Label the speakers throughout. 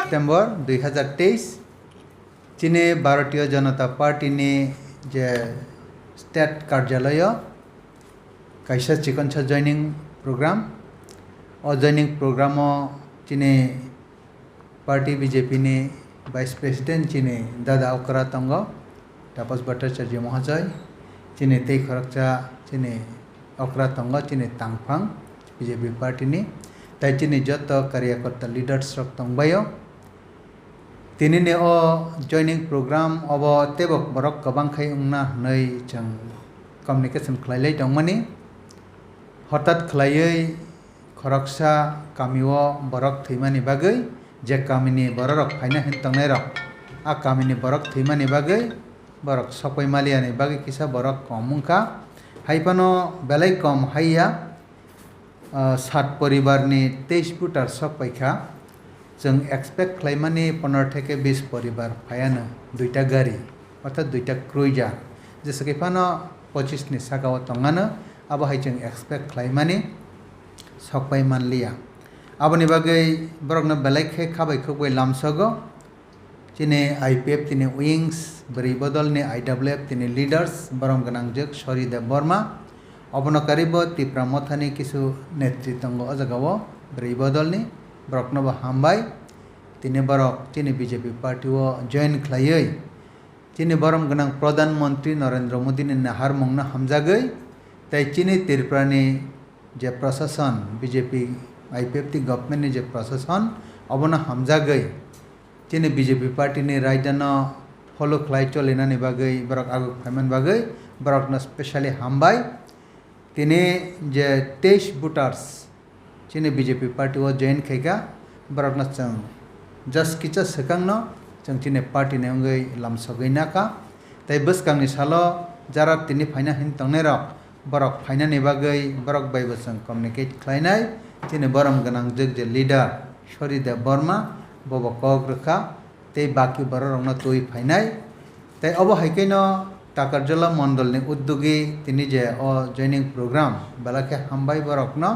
Speaker 1: September 2023 चीने Bharatiya Janata party ने जे state कार्यालय कैसा चिकनसा जॉइनिंग प्रोग्राम और जॉइनिंग प्रोग्राम चीने पार्टी बीजेपी ने वाइस प्रेसिडेंट चीने दादा अकरा तंग तापस भट्टाचार्य महाशय चीने तेई खरकचा चीने अकरा तंग चीने तांगफांग बीजेपी पार्टी ने ताई चीने जत कार्यकर्ता लीडर्स रक तंगबायो तिनी ने ओ जॉइनिंग प्रोग्राम अब तेबक बरक कबां खाय उंगना नै जों कम्युनिकेशन खलायलाय दंमानि हठात खलायै खरकसा कामिओ बरक थैमानि बागै जे कामिनि बरक फायना हिन तंगनाय रक आ कामिनि बरक थैमानि बागै बरक सपय मालियानि बागै किसा बरक कमुंका हाइपानो बेलाय कम हाइया 7 परिवारनि 23 भोटार सपयखा जों एक्सपेक्ट खालामनानै 15 থেকে 20 परिवार फायानो दुईटा गाड़ी अर्थात दुईटा क्रुइजार जेसेके फानो 25 नि सागाव तंगानो अब हाय जों एक्सपेक्ट खालामनानै सकबाय मानलिया आबनि बागै बरकनो बेलायखे खाबायखौ गय लामसगो तिने आईपीएफ तिने विंग्स बरि बदलनि आईडब्ल्यूएफ तिने लीडर्स बरम गनांजक सरिदेव वर्मा अबनकारिबो तिप्रा मथानि किसु नेतृत्व अजगाव बरि बदलनि बरकनोबो हामबाय तिने बरक तिने बीजेपी पार्टी जॉइन खालायै तिने बरम गनां प्रधानमंत्री नरेंद्र मोदी ने नाहार मंगना हामजागै ताई तिने त्रिपुरानि जे प्रशासन बीजेपी आईपीएफ ती गवर्नमेंट नि जे प्रशासन अबनो हामजागै तिने बीजेपी पार्टी नि रायदानो फॉलो खालाय चलिनानि बागै बरक आगु फायमान बागै बरकनो स्पेशली हामबाय तिने जे 23 वोटार्स चीने बीजेपी पार्टी जॉइन खायगा बरकना जों जस किचा सकांगनो जों चीने पार्टी ने अंगै लामसगैनाका ताई बसकांनि सालो जारा तिनि फायना हिन तंगनाय रक बरक फायनानि बागै बरक बायबो जों कम्युनिकेट खालायनाय चीने बरम गनां जग जे लीडर सरिदेव वर्मा बबो कग्रखा ते बाकी बररंगनो तुई फायनाय ताई अब हायकैनो टाकारजला मंडल नि उद्योगी तिनि जे ओ जॉइनिंग प्रोग्राम बेलाखे हामबाय बरकनो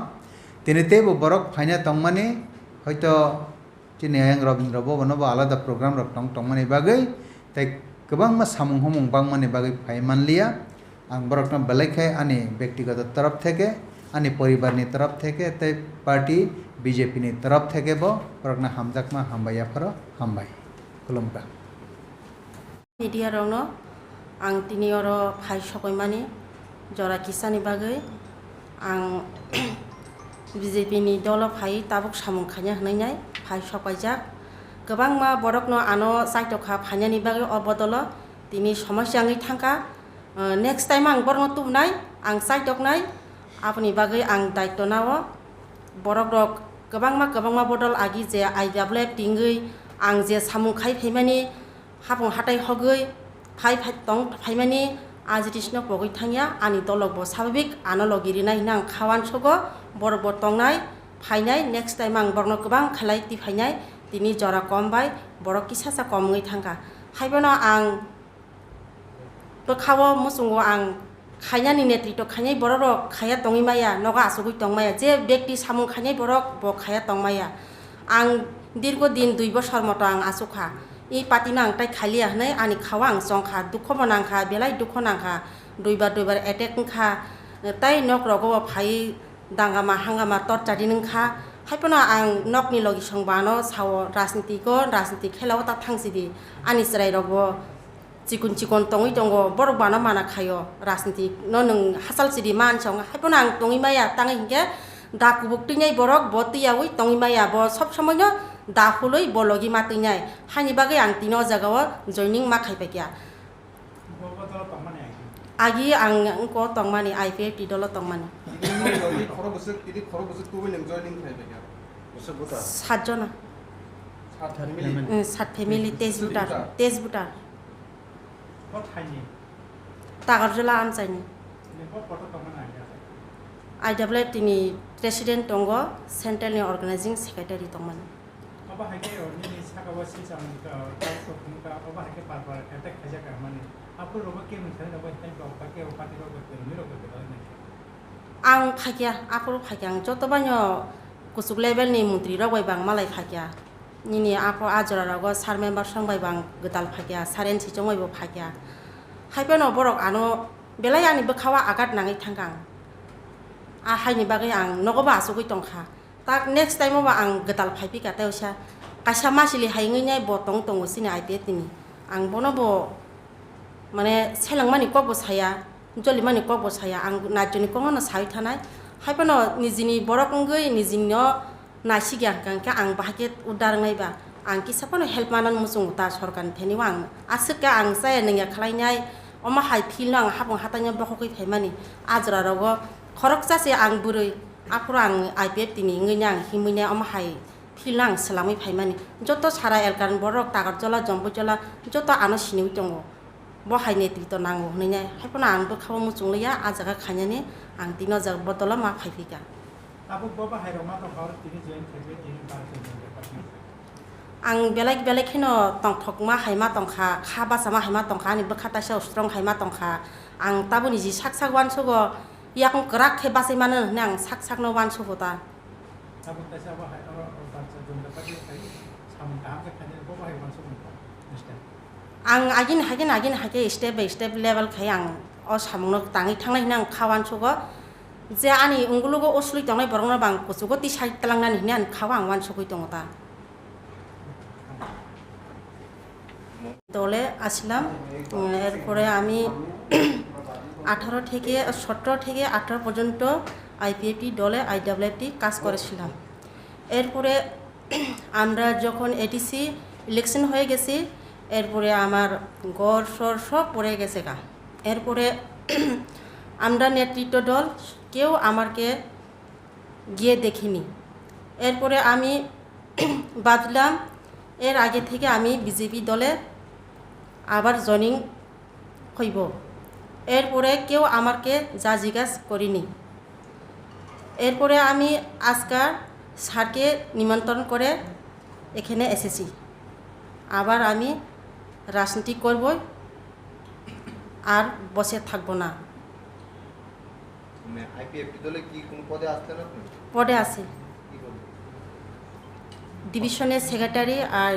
Speaker 1: तिनी तेबो बरक फायना तंगमानि हयतो तिनी आयं रविंद्र भवनबो आलादा प्रोग्राम रक तंगमानि बागै ताई गोबां मा सामुं हमुं बांमानि बागै फायमानलिया आं बरकनो बेलायखाय आंनि व्यक्तिगत तरफ थेके आंनि परिवारनि तरफ थेके ताई पार्टी बीजेपी नि तरफ थेकेबो बरकनो हामजाकमा हामबायाफोर हामबाय खुलुमबाय
Speaker 2: मीडिया रंनो आं तिनी अरो फाय सकयमानि जरा किसानि बागै आं बीजेपी नि दल फाय ताबुक सामुं खायना हनायनाय फाय सपायजाक गोबां मा बरकनो आनो साइटखा फायनानि बागै अबदल तिनी समस्याङै थांका नेक्स्ट टाइम आं बरनो तुबनाय आं साइटकनाय आपनि बागै आं दायित्व नावो बरक रक गोबां मा बदल आगि जे आईडब्ल्यूएफ तिंगै आं जे सामुं खाय फैमानि हाफुं हाथाय हगै फाय तंग फैमानि आज कृष्ण पगै थांया आनि दलक बो स्वाभाविक आनो लगिरिनाय नां खावान सगो बर बो तंगनाय फायनाय नेक्स्ट टाइम आं बरनो गोबां खालाय ति फायनाय तिनि जरा कमबाय बर किसासा कमङै थांगा हायबनो आं तो खावो मुसुंगो आं खायनानि नेतृत्व खायनाय बररो खाया तंगै माया नगा आसुगै तंगमाया जे व्यक्ति सामुं खायनाय बरक बो खाया तंगमाया आं दीर्घ दिन 2 बोसोर मतो आं आसुखा इ पार्टी नां ताई खालिया हनै आनि खावा आं संखा दुख बनांखा बेलाय दुख नांखा दुइबार एटेक खा ताई नक रगो फाय दांगामा हांगामा टर्चारि नंखा हायपना आं नकनि लगी संबानो साव राजनीति खेलाव ता थांसिदि आनि सराय रगो चिकुन तंगै दंगो बरक बाना माना खायो राजनीति न नों हासाल सिदि मान सं हायपना आं तंगै माया तांगै हिंगे दाकु बुकतिनाय बरक बतियावै तंगै माया ब सब समयनो दाखुलै बलगि मातिनाय हानि बागै आं तिनो जगाव जॉइनिंग मा खायपाकिया आगि आं को तंगमानि आईपीएफ टी दल तंगमानि सातजना 7 फैमिली 23 भोटार तागारजला आमचाइनि आईडब्ल्यूएफ तिनि प्रेसिडेंट दंग सेंट्रल ऑर्गेनाइजिंग सेक्रेटारि तंगमानि आं फाकिया आफोर फाकिया आं जत बान्य कुसुक लेवल नि मंत्री रगय बां मालाय फाकिया Nini apo ajra rago sar member songbai bang gedal phagya saren si chongoi bo phagya haipa no borok ano belai ani bekhawa agat nangai thangang a haini bagai ang nogoba asugoi tongkha tak next time ba ang gedal phaipi ka tausha kaisa masili haingoi nai bo tong tong usini IPF tini ang bono bo mane selangmani ko bo saya jolimani ko bo saya ang najoni ko no sai thanai haipa no nijini borok ngoi nijini no Nasigia kan ang bahagiat udar ngai ba ang kisah pun help manan musung utar sorkan theni wang asik ka ang saya nengya khalai nyai oma hai philang habong hatanya bokhoi thaimani ajra rago khorok sase ang burui apurang IPF tini ngnyang himunya oma hai philang salami phaimani joto sara elkan borok tagar jola jombo jola joto ano siniu tongo bo hai netrito nango hnenyai haipona ang bo khaw musung leya ajaga khanyani ang tino jag botola ma phaifika ang belek hino tongthok ma haima tongkha khaba sama haima tongkha ni bekhata sa strong haima tongkha ang tabuni ji sak wan sogo yakong krak khe basai mane nang sak no wan sogo ta ang agin hage step by step level khayang o samungno tangi thangnai nang khawan sogo je ani ungulugo osului tongnai borongna bang kusugo ti sai talangnani hinian khawang wan sugoi tongota দলে আসলাম এরপরে আমি 18 থেকে 17 থেকে 18 পর্যন্ত IPFT দলে আইডব্লিউএফটি কাজ করেছিলাম এরপরে আমরা যখন এটিসি ইলেকশন হয়ে গেছে এরপরে আমার গড় সর সব পড়ে গেছে গা এরপরে আমরা নেতৃত্ব দল কেউ আমাকে গিয়ে দেখিনি এরপরে আমি বাদলাম এর আগে থেকে আমি বিজেপি দলে আবার জয়েনিং হইব এরপরে কেউ আমাকে যা জিজ্ঞাসা করিনি এরপরে আমি আজকাল স্যারকে নিমন্ত্রণ করে এখানে এসেছি আবার আমি রাজনীতি করব আর বসে থাকব না
Speaker 3: আইপিএফটি দলে কি কোন পদে আসছেন আপনি
Speaker 2: পদে আছে ডিভিশনের সেক্রেটারি আর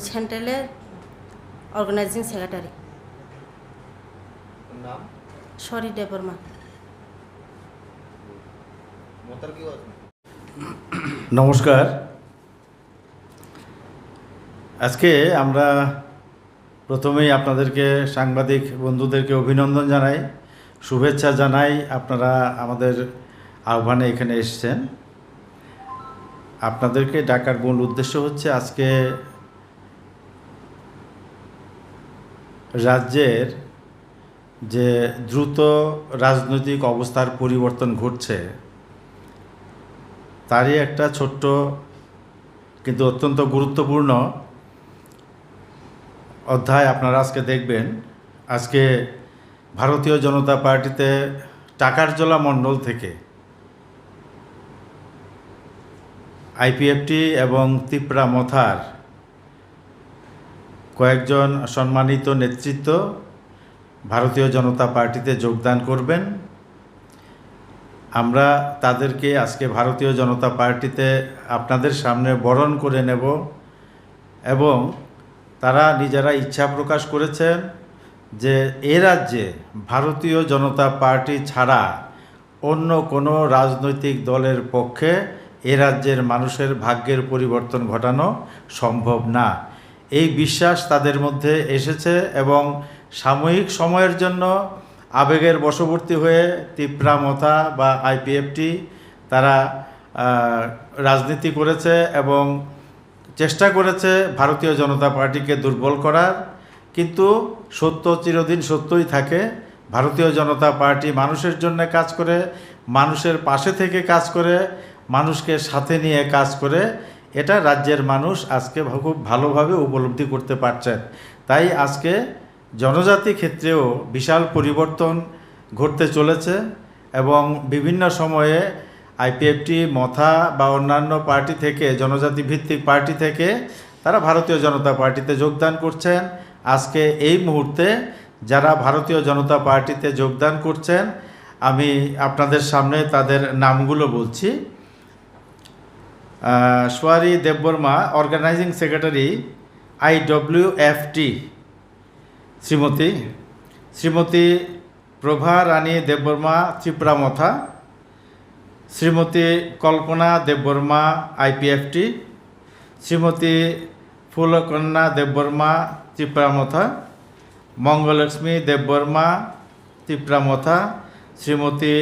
Speaker 2: সেন্ট্রালে অর্গানাইজিং সেক্রেটারি
Speaker 3: নাম
Speaker 2: সরি দেববর্মা
Speaker 3: মোতার কি আছে
Speaker 4: নমস্কার আজকে আমরা প্রথমেই আপনাদেরকে সাংবাদিক বন্ধুদেরকে অভিনন্দন জানাই শুভেচ্ছা জানাই আপনারা আমাদের আহ্বানে এখানে এসেছেন আপনাদেরকে ডাকার মূল উদ্দেশ্য হচ্ছে আজকে রাজ্যের যে দ্রুত রাজনৈতিক অবস্থার পরিবর্তন ঘটছে তারই একটা ছোট্ট কিন্তু অত্যন্ত গুরুত্বপূর্ণ অধ্যায় আপনারা আজকে দেখবেন আজকে ভারতীয় জনতা পার্টিতে টাকারজলা মণ্ডল থেকে আইপিএফটি এবং তিপ্রা মথার কয়েকজন সম্মানিত নেতৃত্ব ভারতীয় জনতা পার্টিতে যোগদান করবেন আমরা তাদেরকে আজকে ভারতীয় জনতা পার্টিতে আপনাদের সামনে বরণ করে নেব এবং তারা নিজেরা ইচ্ছা প্রকাশ করেছেন যে এ রাজ্যে ভারতীয় জনতা পার্টি ছাড়া অন্য কোনো রাজনৈতিক দলের পক্ষে এ রাজ্যের মানুষের ভাগ্যের পরিবর্তন ঘটানো সম্ভব না এই বিশ্বাস তাদের মধ্যে এসেছে এবং সাময়িক সময়ের জন্য আবেগের বশবর্তী হয়ে তিপ্রা মথা বা আইপিএফটি তারা রাজনীতি করেছে এবং চেষ্টা করেছে ভারতীয় জনতা পার্টিকে দুর্বল করার কিন্তু সত্য চিরদিন সত্যই থাকে ভারতীয় জনতা পার্টি মানুষের জন্য কাজ করে মানুষের পাশে থেকে কাজ করে মানুষকে সাথে নিয়ে কাজ করে এটা রাজ্যের মানুষ আজকে খুব ভালোভাবে উপলব্ধি করতে পারছেন তাই আজকে জনজাতি ক্ষেত্রেও বিশাল পরিবর্তন ঘটতে চলেছে এবং বিভিন্ন সময়ে আইপিএফটি মথা বা অন্যান্য পার্টি থেকে জনজাতি ভিত্তিক পার্টি থেকে তারা ভারতীয় জনতা পার্টিতে যোগদান করছেন আজকে এই মুহূর্তে যারা ভারতীয় জনতা পার্টিতে যোগদান করছেন আমি আপনাদের সামনে তাদের নামগুলো বলছি Soyari Debbarma, organizing secretary IWFT, Shrimati Prabha Rani Debbarma Tipra Motha, Shrimati Kalpana Debbarma IPFT, Shrimati Phulkanya Debbarma Tipra Motha, Mangalakshmi Debbarma Tipra Motha, Shrimati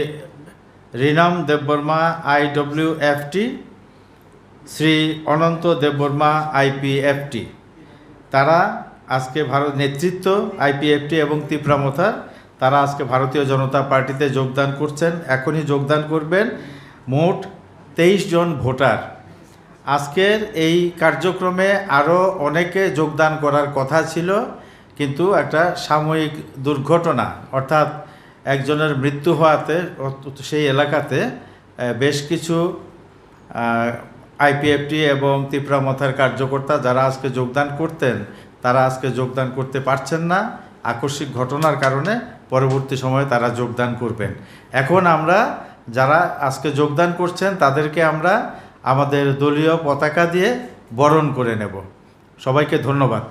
Speaker 4: Rinam Debbarma IWFT, Shri Ananta Debbarma IPFT। তারা আজকে নেতৃত্ব IPFT এবং ত্রিপুরামথার, তারা আজকে ভারতীয় জনতা পার্টিতে যোগদান করছেন, এখনই যোগদান করবেন। মোট 23 জন ভোটার। আজকের এই কার্যক্রমে আরও অনেকে যোগদান করার কথা ছিল, কিন্তু একটা সাময়িক দুর্ঘটনা অর্থাৎ একজনের মৃত্যু হওয়াতে সেই এলাকাতে বেশ কিছু IPFT এবং ত্রিপুরামথার কার্যকর্তা যারা আজকে যোগদান করতেন তারা আজকে যোগদান করতে পারছেন না। আকস্মিক ঘটনার কারণে পরবর্তী সময়ে তারা যোগদান করবেন। এখন আমরা যারা আজকে যোগদান করছেন তাদেরকে আমরা আমাদের দলীয় পতাকা দিয়ে বরণ করে নেব। সবাইকে ধন্যবাদ।